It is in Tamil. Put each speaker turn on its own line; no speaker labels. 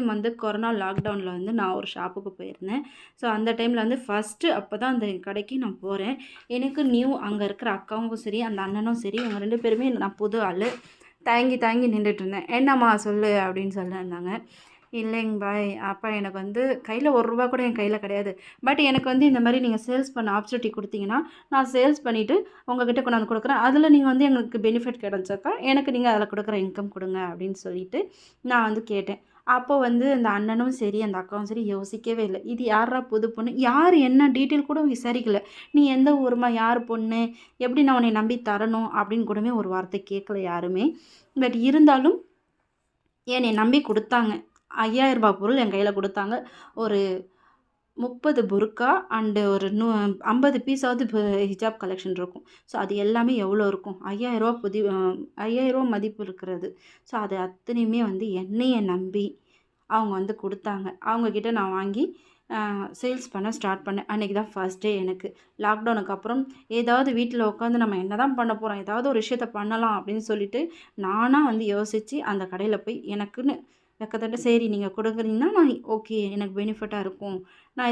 வந்து கொரோனா லாக்டவுனில் வந்து நான் ஒரு ஷாப்புக்கு போயிருந்தேன். ஸோ அந்த டைமில் வந்து ஃபஸ்ட்டு அப்போ தான் அந்த கடைக்கு நான் போகிறேன். எனக்கு அங்கே இருக்கிற அக்காவும் சரி, அந்த அண்ணனும் சரி, இவங்க 2 பேருமே நான் புது ஆள். தயங்கி தயங்கி நின்றுட்டுருந்தேன். "என்னம்மா சொல்லு" அப்படின்னு சொல்லியிருந்தாங்க. இல்லைங்க பாய். அப்பா எனக்கு வந்து கையில ரூ. 1 கூட என் கையில கிடையாது. பட் எனக்கு வந்து இந்த மாரி நீங்க சேல்ஸ் பண்ண ஆப்பர்ச்சுனிட்டி குடுத்தீங்கன்னா, நான் சேல்ஸ் பண்ணிட்டு உங்ககிட்ட கொண்டாந்து குடுக்குறேன். அதில நீங்க வந்து எனக்கு பெனிஃபிட் கிடைச்சாக்கா, எனக்கு நீங்க அதில குடுக்குற இன்கம் குடுங்க அப்படின்னு சொல்லிட்டு நான் வந்து கேட்டேன். அப்போ வந்து அந்த அண்ணனும் சரி, அந்த அக்காவும் சரி யோசிக்கவே இல்ல. இது யார்றா புது பொண்ணு? யார் என்ன டீட்டெயில் கூட விசாரிக்கல. "நீ எந்த ஊரும்மா? யார் பொண்ணு? எப்படி நான் உன்னைய நம்பி தரணும்?" அப்படின்னு கூடமே ஒரு வார்த்தை கேட்கல யாருமே. பட் இருந்தாலும் என்னைய நம்பி குடுத்தாங்க. ரூ. 5000 பொருள் என் கையில குடுத்தாங்க. ஒரு 30 புர்கா அண்டு ஒரு 50 பீஸாவது ஹிஜாப் கலெக்ஷன் இருக்கும். ஸோ அது எல்லாமே எவ்வளோ இருக்கும்? ரூ. 5000 ரூ. 5000 மதிப்பு இருக்கிறது. ஸோ அது அத்தனையுமே வந்து என்னைய நம்பி அவங்க வந்து குடுத்தாங்க. அவங்க கிட்ட நான் வாங்கி சேல்ஸ் பண்ண ஸ்டார்ட் பண்ணேன். அன்னைக்கு தான் ஃபர்ஸ்ட் டே எனக்கு. லாக்டவுனுக்கு அப்புறம் ஏதாவது வீட்ல உட்காந்து நம்ம என்னதான் பண்ண போறோம்? ஏதாவது ஒரு விஷயத்த பண்ணலாம் அப்படின்னு சொல்லிட்டு, நானா வந்து யோசிச்சு அந்த கடையில போய் எனக்குன்னு வெக்கத்தட்ட சரி நீங்க குடுக்குறீங்கன்னா, நான் ஓகே எனக்கு பெனிஃபிட்டா இருக்கும். நான்